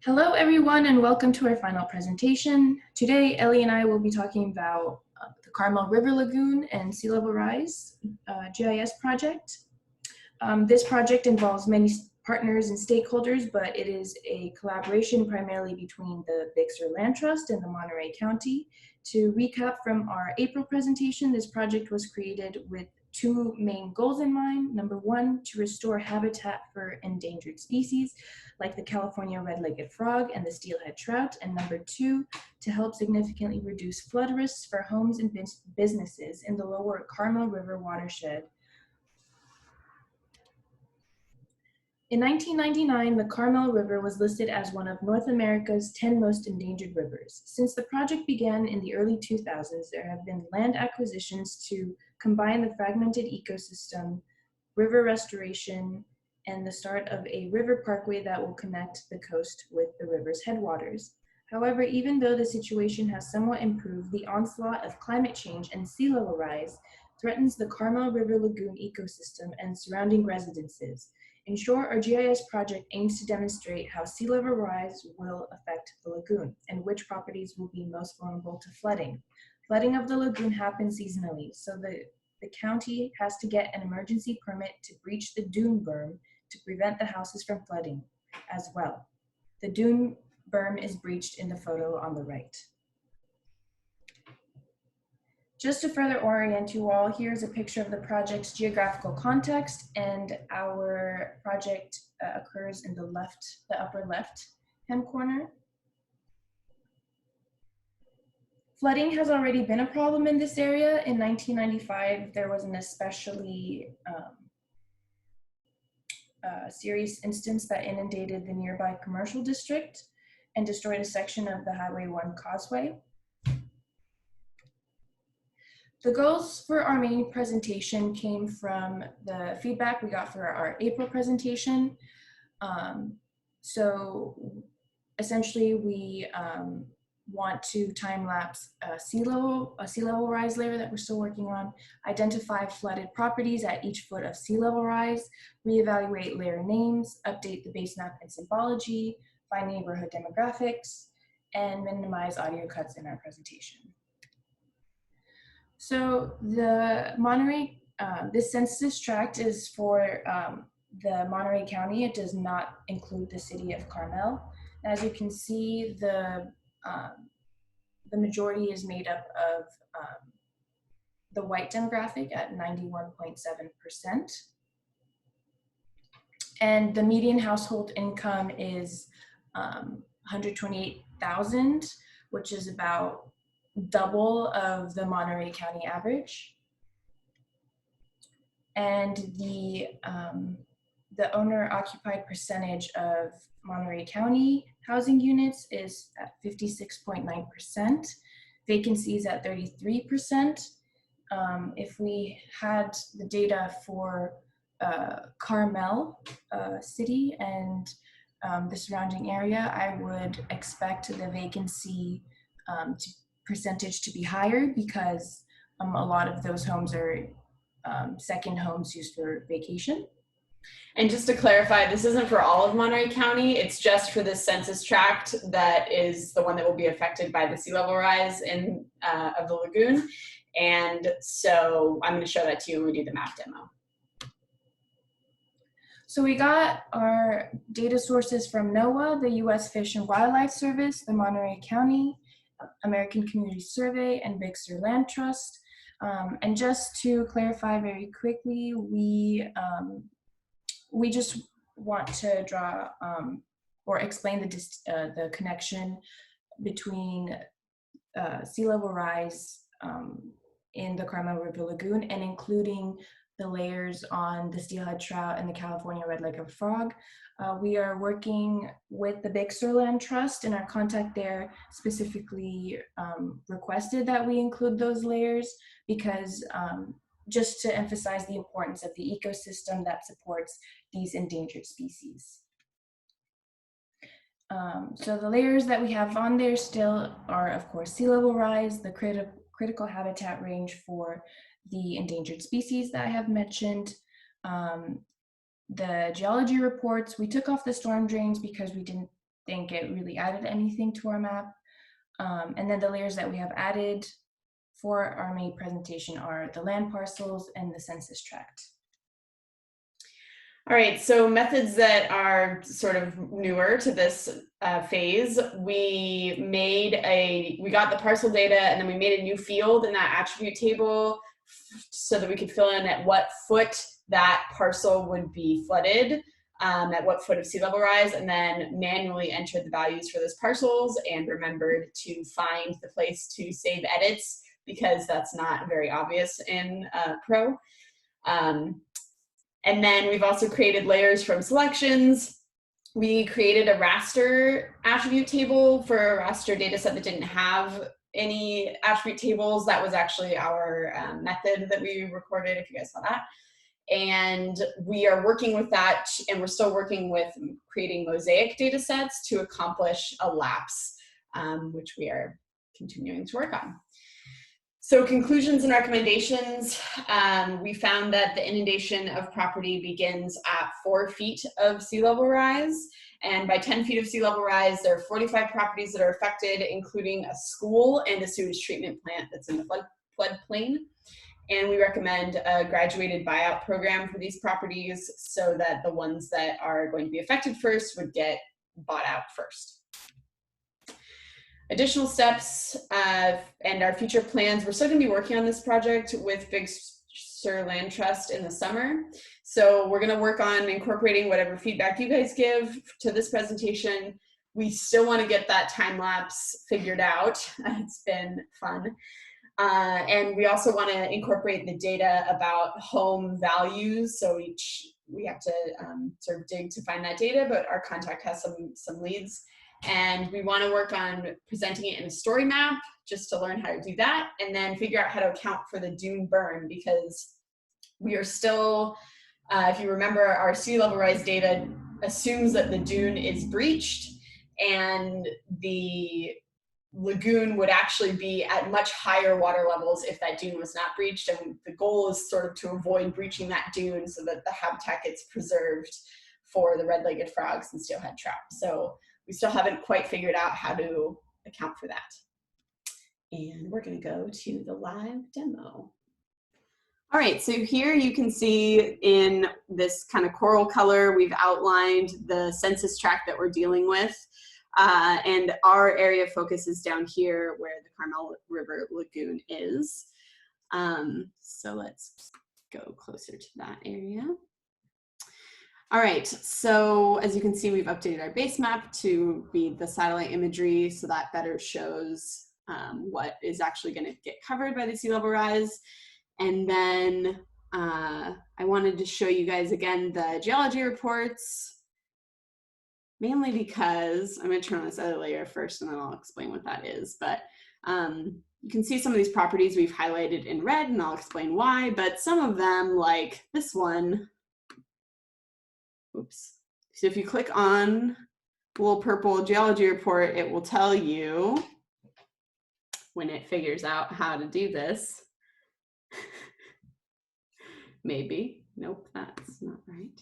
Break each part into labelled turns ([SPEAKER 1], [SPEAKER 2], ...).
[SPEAKER 1] Hello, everyone, and welcome to our final presentation. Today, Ellie and I will be talking about the Carmel River Lagoon and sea level rise GIS project. This project involves many partners and stakeholders, but it is a collaboration primarily between the Big Sur Land Trust and the Monterey County. To recap from our April presentation, this project was created with two main goals in mind. Number one, to restore habitat for endangered species like the California red-legged frog and the steelhead trout. And number two, to help significantly reduce flood risks for homes and businesses in the lower Carmel River watershed. In 1999, the Carmel River was listed as one of North America's 10 most endangered rivers. Since the project began in the early 2000s, there have been land acquisitions to combine the fragmented ecosystem, river restoration, and the start of a river parkway that will connect the coast with the river's headwaters. However, even though the situation has somewhat improved, the onslaught of climate change and sea level rise threatens the Carmel River Lagoon ecosystem and surrounding residences. In short, our GIS project aims to demonstrate how sea level rise will affect the lagoon and which properties will be most vulnerable to flooding. Flooding of the lagoon happens seasonally, so the county has to get an emergency permit to breach the dune berm to prevent the houses from flooding as well. The dune berm is breached in the photo on the right. Just to further orient you all, here's a picture of the project's geographical context, and our project occurs in the upper left-hand corner. Flooding has already been a problem in this area. In 1995, there was an especially serious instance that inundated the nearby commercial district and destroyed a section of the Highway 1 causeway. The goals for our main presentation came from the feedback we got for our April presentation. So essentially we want to time-lapse a sea level rise layer that we're still working on, identify flooded properties at each foot of sea level rise, reevaluate layer names, update the base map and symbology, find neighborhood demographics, and minimize audio cuts in our presentation. So the Monterey, this census tract is for the Monterey County. It does not include the city of Carmel. As you can see, the majority is made up of the white demographic at 91.7%. And the median household income is 128,000, which is about double of the Monterey County average. And the owner-occupied percentage of Monterey County housing units is at 56.9%. Vacancies at 33%. If we had the data for Carmel city and the surrounding area, I would expect the vacancy percentage to be higher because a lot of those homes are second homes used for vacation.
[SPEAKER 2] And just to clarify, this isn't for all of Monterey County. It's just for the census tract that is the one that will be affected by the sea level rise of the lagoon. And so I'm going to show that to you when we do the map demo.
[SPEAKER 1] So we got our data sources from NOAA, the U.S. Fish and Wildlife Service, the Monterey County, American Community Survey, and Big Sur Land Trust. And just to clarify very quickly, we just want to draw or explain the connection between sea level rise in the Carmel River Lagoon and including the layers on the steelhead trout and the California red-legged frog. We are working with the Big Sur Land Trust, and our contact there specifically requested that we include those layers because just to emphasize the importance of the ecosystem that supports these endangered species. So the layers that we have on there still are, of course, sea level rise, the critical habitat range for the endangered species that I have mentioned, the geology reports. We took off the storm drains because we didn't think it really added anything to our map. And then the layers that we have added for our main presentation are the land parcels and the census tract.
[SPEAKER 2] All right, so methods that are sort of newer to this phase, we got the parcel data and then we made a new field in that attribute table so that we could fill in at what foot that parcel would be flooded, at what foot of sea level rise, and then manually entered the values for those parcels and remembered to find the place to save edits because that's not very obvious in Pro. And then we've also created layers from selections. We created a raster attribute table for a raster data set that didn't have any attribute tables. That was actually our method that we recorded, if you guys saw that. And we are working with that, and we're still working with creating mosaic data sets to accomplish a lapse, which we are continuing to work on. So conclusions and recommendations, we found that the inundation of property begins at 4 feet of sea level rise. And by 10 feet of sea level rise, there are 45 properties that are affected, including a school and a sewage treatment plant that's in the floodplain. And we recommend a graduated buyout program for these properties so that the ones that are going to be affected first would get bought out first. Additional steps and our future plans. We're still going to be working on this project with Big Sur Land Trust in the summer. So we're going to work on incorporating whatever feedback you guys give to this presentation. We still want to get that time lapse figured out. It's been fun. And we also want to incorporate the data about home values. So we have to sort of dig to find that data, but our contact has some leads. And we want to work on presenting it in a story map just to learn how to do that, and then figure out how to account for the dune burn, because we are still, if you remember, our sea level rise data assumes that the dune is breached and the lagoon would actually be at much higher water levels if that dune was not breached. And the goal is sort of to avoid breaching that dune so that the habitat gets preserved for the red-legged frogs and steelhead trout. So we still haven't quite figured out how to account for that. And we're going to go to the live demo. All right, so here you can see in this kind of coral color, we've outlined the census tract that we're dealing with. And our area of focus is down here where the Carmel River Lagoon is. So let's go closer to that area. All right, so as you can see, we've updated our base map to be the satellite imagery, so that better shows what is actually going to get covered by the sea level rise. And then I wanted to show you guys again the geology reports, mainly because I'm going to turn on this other layer first and then I'll explain what that is. But you can see some of these properties we've highlighted in red, and I'll explain why, but some of them, like this one, oops. So if you click on the little purple geology report, it will tell you when it figures out how to do this. Maybe. Nope, that's not right.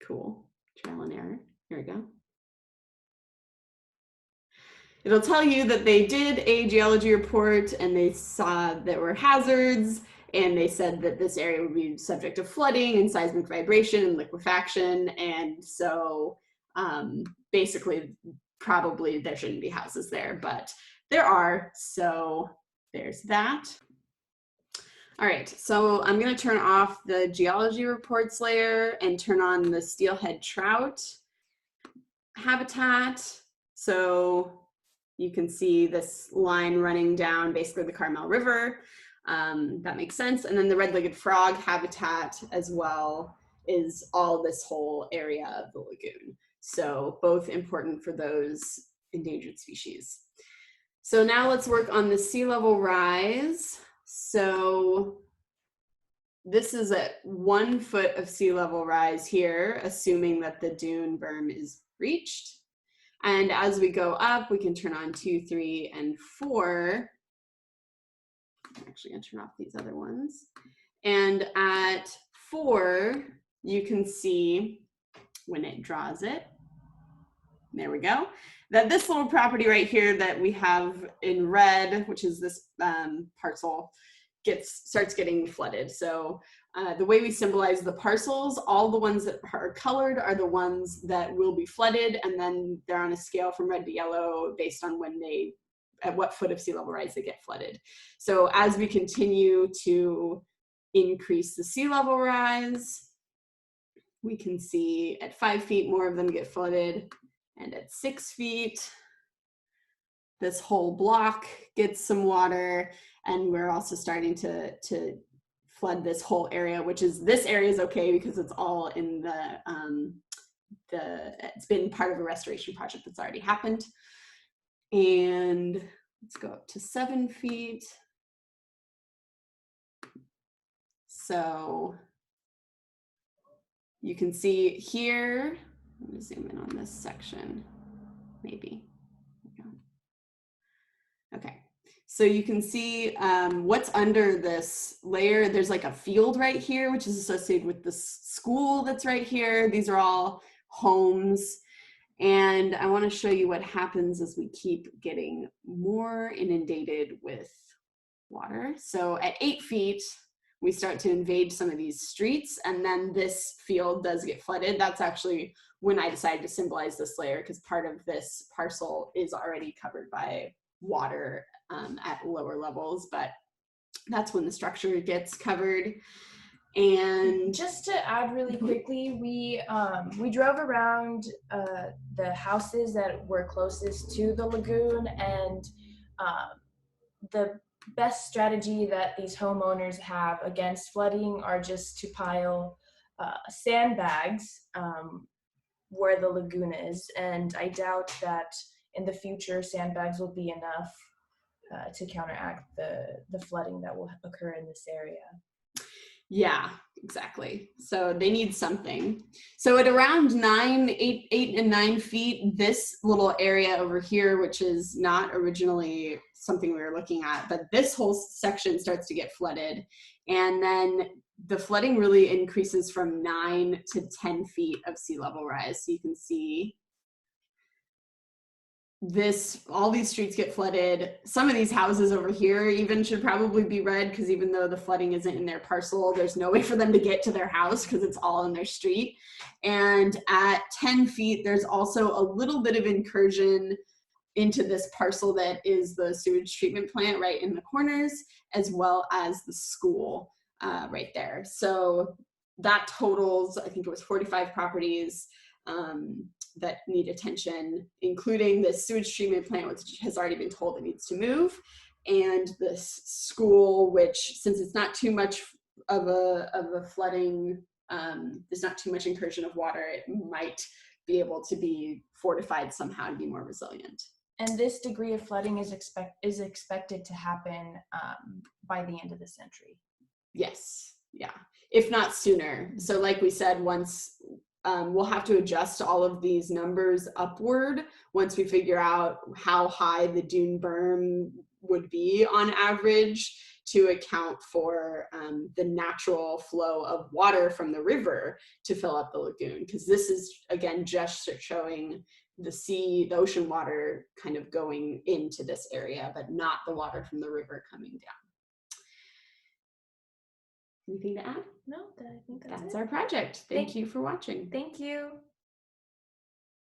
[SPEAKER 2] Cool. Trial and error. Here we go. It'll tell you that they did a geology report and they saw there were hazards, and they said that this area would be subject to flooding and seismic vibration and liquefaction. And so basically, probably there shouldn't be houses there, but there are. So there's that. All right, so I'm going to turn off the geology reports layer and turn on the steelhead trout habitat. So you can see this line running down basically the Carmel River. That makes sense. And then the red-legged frog habitat as well is all this whole area of the lagoon. So both important for those endangered species. So now let's work on the sea level rise. So this is at 1 foot of sea level rise here, assuming that the dune berm is breached. And as we go up, we can turn on 2, 3, and 4. I'm actually going to turn off these other ones. And at 4, you can see when it draws it, there we go, that this little property right here that we have in red, which is this parcel, starts getting flooded. So the way we symbolize the parcels, all the ones that are colored are the ones that will be flooded, and then they're on a scale from red to yellow based on at what foot of sea level rise they get flooded. So as we continue to increase the sea level rise, we can see at 5 feet, more of them get flooded, and at 6 feet, this whole block gets some water, and we're also starting to flood this whole area, this area is okay because it's all in it's been part of a restoration project that's already happened. And let's go up to 7 feet. So you can see here, let me zoom in on this section, maybe. Okay, so you can see what's under this layer. There's like a field right here, which is associated with the school that's right here. These are all homes. And I want to show you what happens as we keep getting more inundated with water. So at 8 feet, we start to invade some of these streets, and then this field does get flooded. That's actually when I decided to symbolize this layer, because part of this parcel is already covered by water at lower levels, but that's when the structure gets covered. And
[SPEAKER 1] just to add really quickly, we drove around the houses that were closest to the lagoon, and the best strategy that these homeowners have against flooding are just to pile sandbags where the lagoon is, and I doubt that in the future sandbags will be enough to counteract the flooding that will occur in this area.
[SPEAKER 2] Yeah, exactly. So they need something. So at around 8 and 9 feet, this little area over here, which is not originally something we were looking at, but this whole section starts to get flooded. And then the flooding really increases from 9 to 10 feet of sea level rise. So you can see all these streets get flooded. Some of these houses over here even should probably be red, because even though the flooding isn't in their parcel, there's no way for them to get to their house because it's all in their street. And at 10 feet, there's also a little bit of incursion into this parcel that is the sewage treatment plant right in the corners, as well as the school right there. So that totals, I think it was 45 properties that need attention, including the sewage treatment plant, which has already been told it needs to move, and this school, which, since it's not too much of a flooding, there's not too much incursion of water, it might be able to be fortified somehow to be more resilient.
[SPEAKER 1] And this degree of flooding is expected to happen by the end of the century.
[SPEAKER 2] Yes, yeah, if not sooner. So like we said, once we'll have to adjust all of these numbers upward once we figure out how high the dune berm would be on average to account for the natural flow of water from the river to fill up the lagoon. Because this is, again, just showing the ocean water kind of going into this area, but not the water from the river coming down. Anything to add?
[SPEAKER 1] No, I think
[SPEAKER 2] that's our project. Thank you for watching.
[SPEAKER 1] Thank you.